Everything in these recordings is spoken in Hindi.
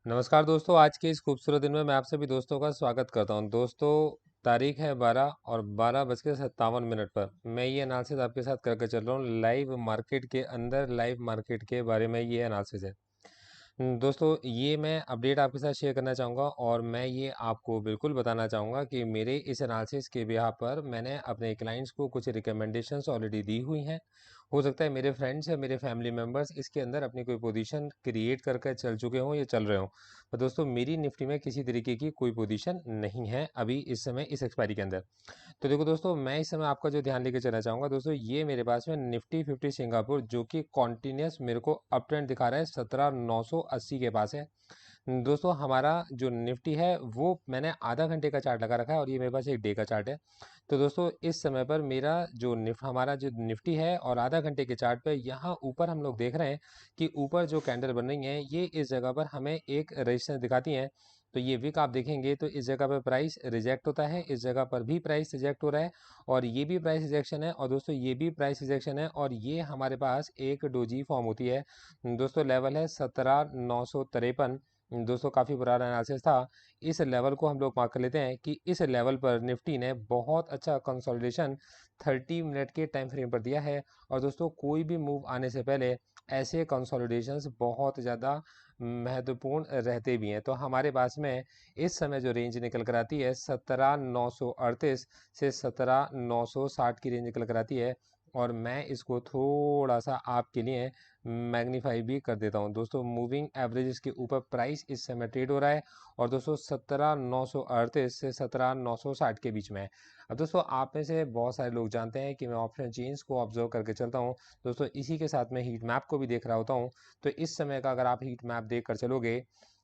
नमस्कार दोस्तों, आज के इस खूबसूरत दिन में मैं आप सभी दोस्तों का स्वागत करता हूं। दोस्तों, तारीख है 12 और 12:57 पर मैं ये एनालिसिस आपके साथ करके चल रहा हूं। लाइव मार्केट के अंदर लाइव मार्केट के बारे में ये एनालिसिस है। दोस्तों, ये मैं अपडेट आपके साथ शेयर करना चाहूँगा और मैं ये आपको बिल्कुल बताना चाहूँगा कि मेरे इस एनालिसिस के बिहाफ पर मैंने अपने क्लाइंट्स को कुछ रिकमेंडेशंस ऑलरेडी दी हुई हैं। हो सकता है मेरे फ्रेंड्स या मेरे फैमिली मेम्बर्स इसके अंदर अपनी कोई पोजीशन क्रिएट करके चल चुके हों या चल रहे हों। पर दोस्तों, मेरी निफ्टी में किसी तरीके की कोई पोजीशन नहीं है अभी इस समय इस एक्सपायरी के अंदर। तो देखो दोस्तों, मैं इस समय आपका जो ध्यान लेके चलना चाहूँगा दोस्तों, ये मेरे पास में निफ्टी 50 सिंगापुर जो कि कॉन्टिन्यूस मेरे को अप ट्रेंड दिखा रहा है, 17,980 के पास है। दोस्तों, हमारा जो निफ्टी है वो मैंने आधा घंटे का चार्ट लगा रखा है और ये मेरे पास एक डे का चार्ट है। तो दोस्तों, इस समय पर मेरा जो हमारा जो निफ्टी है और आधा घंटे के चार्ट पे यहाँ ऊपर हम लोग देख रहे हैं कि ऊपर जो कैंडल बन रही है ये इस जगह पर हमें एक रेजिस्टेंस दिखाती हैं। तो ये विक आप देखेंगे तो इस जगह पर प्राइस रिजेक्ट होता है, इस जगह पर भी प्राइस रिजेक्ट हो रहा है और ये भी प्राइस रिजेक्शन है और दोस्तों ये भी प्राइस रिजेक्शन है और ये हमारे पास एक डोजी फॉर्म होती है। दोस्तों, लेवल है 17,953। दोस्तों, काफ़ी पुराना एनालिसिस था। इस लेवल को हम लोग मार्क कर लेते हैं कि इस लेवल पर निफ्टी ने बहुत अच्छा कंसोलिडेशन 30 मिनट के टाइम फ्रेम पर दिया है। और दोस्तों, कोई भी मूव आने से पहले ऐसे कंसोलिडेशंस बहुत ज़्यादा महत्वपूर्ण रहते भी हैं। तो हमारे पास में इस समय जो रेंज निकल कर आती है 17,938 से 17,960 की रेंज निकल कर आती है और मैं इसको थोड़ा सा आपके लिए मैग्नीफाई भी कर देता हूं। दोस्तों, मूविंग एवरेजेस के ऊपर प्राइस इस समय ट्रेड हो रहा है और दोस्तों 17,938 से 17,960 के बीच में है। अब दोस्तों, आप में से बहुत सारे लोग जानते हैं कि मैं ऑप्शन चेंज को ऑब्जर्व करके चलता हूं। दोस्तों, इसी के साथ मैं हीट मैप को भी देख रहा होता हूं। तो इस समय का अगर आप हीट मैप देख कर चलोगे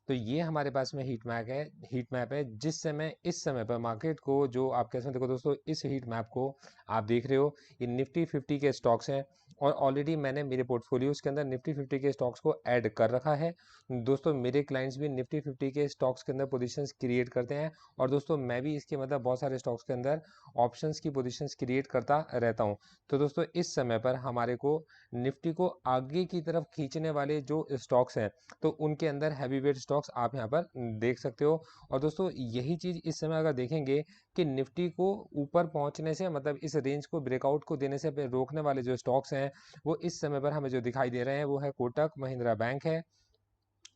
तो ये हमारे पास में हीट मैप है जिस समय इस समय पर मार्केट को जो आप कैसे देखो दोस्तों, इस हीट मैप को आप देख रहे हो, ये निफ्टी 50 के स्टॉक्स हैं और ऑलरेडी मैंने मेरे पोर्टफोलियोज के अंदर निफ्टी 50 के स्टॉक्स को ऐड कर रखा है। दोस्तों, मेरे क्लाइंट्स भी निफ्टी 50 के स्टॉक्स के अंदर पोजीशंस क्रिएट करते हैं और दोस्तों मैं भी इसके मतलब बहुत सारे स्टॉक्स के अंदर ऑप्शंस की पोजीशंस क्रिएट करता रहता हूं। तो दोस्तों, इस समय पर हमारे को निफ्टी को आगे की तरफ खींचने वाले जो स्टॉक्स हैं तो उनके अंदर हैवी वेट स्टॉक्स आप यहाँ पर देख सकते हो। और दोस्तों, यही चीज़ इस समय अगर देखेंगे कि निफ्टी को ऊपर पहुंचने से मतलब इस रेंज को ब्रेकआउट को देने से रोकने वाले जो स्टॉक्स हैं वो इस समय पर हमें जो दिखाई दे रहे हैं वो है कोटक महिंद्रा बैंक है।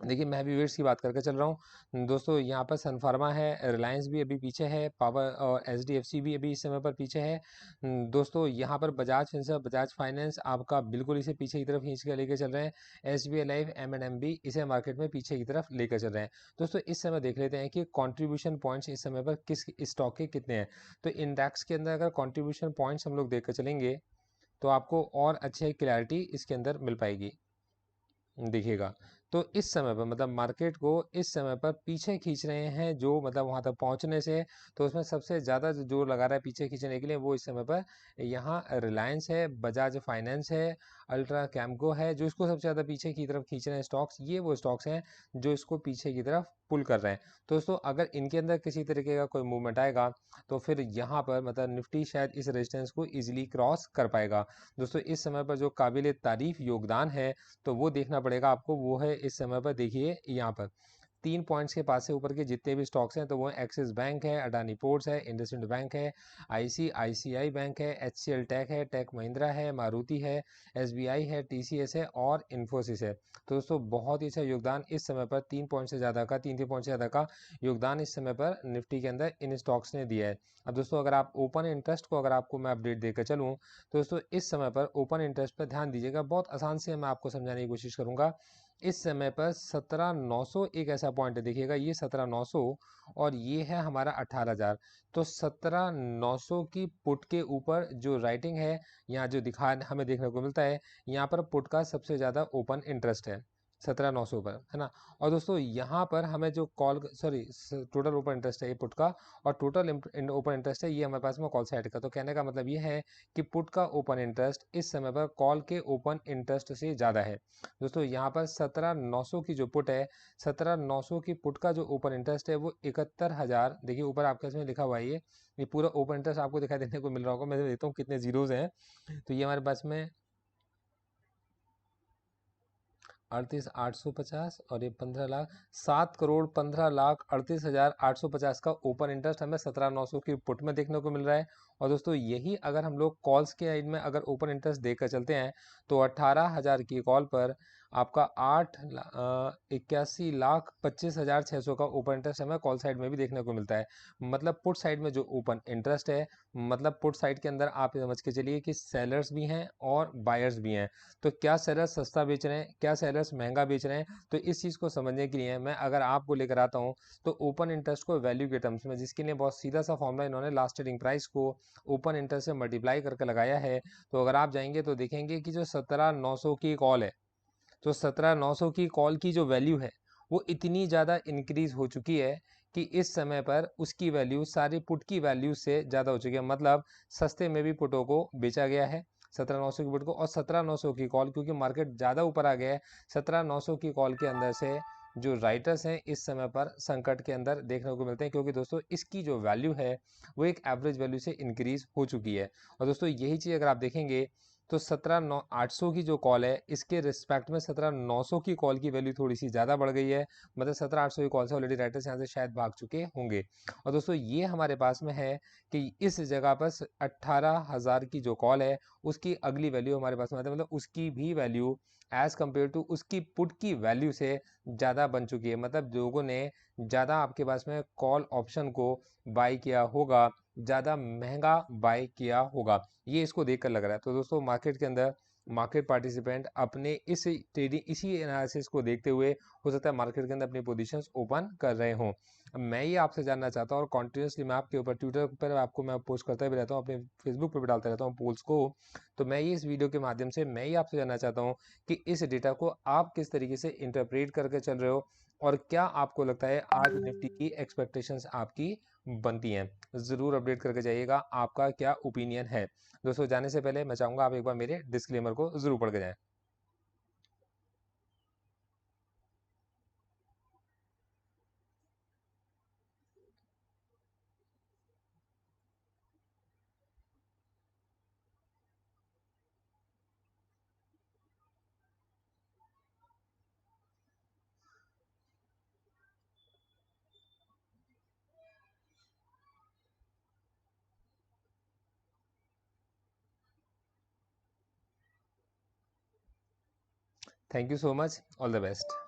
देखिए, मैं भी वेट्स की बात करके चल रहा हूँ दोस्तों। यहाँ पर सन फार्मा है, रिलायंस भी अभी पीछे है, पावर और एचडीएफसी भी अभी इस समय पर पीछे है। दोस्तों, यहाँ पर बजाज फिंसर्व बजाज फाइनेंस आपका बिल्कुल इसे पीछे की तरफ खींच के लेके चल रहे हैं। एसबीआई लाइफ एम&एम भी इसे मार्केट में पीछे की तरफ लेकर चल रहे हैं। दोस्तों, इस समय देख लेते हैं कि कॉन्ट्रीब्यूशन पॉइंट्स इस समय पर किस स्टॉक के कितने हैं। तो इंडेक्स के अंदर अगर कॉन्ट्रीब्यूशन पॉइंट्स हम लोग देख कर चलेंगे तो आपको और अच्छे क्लैरिटी इसके अंदर मिल पाएगी। दिखेगा। तो इस समय पर मतलब मार्केट को इस समय पर पीछे खींच रहे हैं जो मतलब वहां तक पहुंचने से। तो उसमें सबसे ज़्यादा जो जोर लगा रहा है पीछे खींचने के लिए वो इस समय पर यहाँ रिलायंस है, बजाज फाइनेंस है, अल्ट्रा कैम्को है जो इसको सबसे ज़्यादा पीछे की तरफ खींच रहे हैं स्टॉक्स। ये वो स्टॉक्स हैं जो इसको पीछे की तरफ पुल कर रहे हैं। तो दोस्तों, अगर इनके अंदर किसी तरीके का कोई मूवमेंट आएगा तो फिर यहाँ पर मतलब निफ्टी शायद इस रेजिस्टेंस को इजीली क्रॉस कर पाएगा। दोस्तों, इस समय पर जो काबिल तारीफ योगदान है तो वो देखना पड़ेगा आपको। वो है इस समय पर देखिए यहाँ पर 3 पॉइंट्स के पास से ऊपर के जितने भी स्टॉक्स हैं तो वो एक्सिस बैंक है, अडानी पोर्ट्स है, इंडसइंड बैंक है, आईसीआईसीआई बैंक है, एचसीएल टेक है, टेक महिंद्रा है, मारुति है, एसबीआई है, टीसीएस है और इन्फोसिस है। तो दोस्तों, बहुत ही अच्छा योगदान इस समय पर 3 पॉइंट से ज़्यादा का 3 पॉइंट से ज़्यादा का योगदान इस समय पर निफ्टी के अंदर इन स्टॉक्स ने दिया है। अब दोस्तों, अगर आप ओपन इंटरेस्ट को अगर आपको मैं अपडेट देकर चलूँ तो दोस्तों, इस समय पर ओपन इंटरेस्ट पर ध्यान दीजिएगा। बहुत आसान से मैं आपको समझाने की कोशिश करूंगा। इस समय पर 17,900 एक ऐसा पॉइंट है, देखिएगा ये 17,900 और ये है हमारा 18,000। तो 17,900 की पुट के ऊपर जो राइटिंग है यहाँ जो दिखा हमें देखने को मिलता है, यहाँ पर पुट का सबसे ज़्यादा ओपन इंटरेस्ट है 17,900 पर, है ना। और दोस्तों, यहाँ पर हमें जो call sorry total open interest है ये पुट का और टोटल ओपन इंटरेस्ट है ये हमारे पास में कॉल साइड का। तो कहने का मतलब ये है कि पुट का ओपन इंटरेस्ट इस समय पर कॉल के ओपन इंटरेस्ट से ज़्यादा है। दोस्तों, यहाँ पर 17,900 की जो पुट है, 17,900 की पुट का जो ओपन इंटरेस्ट है वो 71,000, देखिए ऊपर आपके इसमें लिखा हुआ है ये पूरा ओपन इंटरेस्ट आपको दिखाई देने को मिल रहा होगा। मैं देखता हूँ कितने जीरोज हैं। तो ये हमारे पास में 38,850 और ये 15 लाख, 7,15,38,850 का ओपन इंटरेस्ट हमें 17,900 की पुट में देखने को मिल रहा है। और दोस्तों यही अगर हम लोग कॉल्स के साइड में अगर ओपन इंटरेस्ट देखकर चलते हैं तो 18,000 की कॉल पर आपका 81,25,600 का ओपन इंटरेस्ट हमें कॉल साइड में भी देखने को मिलता है। मतलब पुट साइड में जो ओपन इंटरेस्ट है, मतलब पुट साइड के अंदर आप समझ के चलिए कि सेलर्स भी हैं और बायर्स भी हैं। तो क्या सेलर्स सस्ता बेच रहे हैं, क्या सेलर्स महंगा बेच रहे हैं, तो इस चीज़ को समझने के लिए मैं अगर आपको लेकर आता हूँ तो ओपन इंटरेस्ट को वैल्यू के टर्म्स में, जिसके लिए बहुत सीधा सा फॉर्मूला इन्होंने लास्ट ट्रेडिंग प्राइस को ओपन इंटरेस्ट से मल्टीप्लाई करके लगाया है। तो अगर आप जाएंगे तो देखेंगे कि जो 17,900 की कॉल है, तो 17,900 की कॉल की जो वैल्यू है वो इतनी ज़्यादा इंक्रीज हो चुकी है कि इस समय पर उसकी वैल्यू सारी पुट की वैल्यू से ज़्यादा हो चुकी है। मतलब सस्ते में भी पुटों को बेचा गया है 17,900 की पुट को, और 17,900 की कॉल क्योंकि मार्केट ज़्यादा ऊपर आ गया है, 17,900 की कॉल के अंदर से जो राइटर्स हैं इस समय पर संकट के अंदर देखने को मिलते हैं, क्योंकि दोस्तों इसकी जो वैल्यू है वो एक एवरेज वैल्यू से इंक्रीज हो चुकी है। और दोस्तों यही चीज़ अगर आप देखेंगे तो 17,900 की जो कॉल है इसके रिस्पेक्ट में 17,900 की कॉल की वैल्यू थोड़ी सी ज़्यादा बढ़ गई है। मतलब 17,800 की कॉल से ऑलरेडी राइटर्स यहाँ से शायद भाग चुके होंगे। और दोस्तों ये हमारे पास में है कि इस जगह पर 18,000 की जो कॉल है उसकी अगली वैल्यू हमारे पास में आती है, मतलब उसकी भी वैल्यू एज कम्पेयर टू उसकी पुट की वैल्यू से ज़्यादा बन चुकी है। मतलब लोगों ने ज़्यादा आपके पास में कॉल ऑप्शन को बाई किया होगा, ज़्यादा महंगा बाई किया होगा, ये इसको देखकर लग रहा है। तो दोस्तों मार्केट के अंदर मार्केट पार्टिसिपेंट अपने इस ट्रेडिंग इसी एनालिसिस को देखते हुए हो सकता है मार्केट के अंदर अपनी पोजीशंस ओपन कर रहे हों। मैं ये आपसे जानना चाहता हूँ और कॉन्टिन्यूसली मैं आपके ऊपर ट्विटर पर आपको मैं पोस्ट करता भी रहता हूँ, अपने फेसबुक पर भी डालता रहता हूँ पोल्स को। तो मैं ये इस वीडियो के माध्यम से मैं ये आपसे जानना चाहता हूँ कि इस डेटा को आप किस तरीके से इंटरप्रेट करके चल रहे हो, और क्या आपको लगता है आज निफ्टी की एक्सपेक्टेशंस आपकी बनती हैं। ज़रूर अपडेट करके जाइएगा, आपका क्या ओपिनियन है। दोस्तों जाने से पहले मैं चाहूँगा आप एक बार मेरे डिस्क्लेमर को ज़रूर पढ़ के जाएं। Thank you so much, all the best.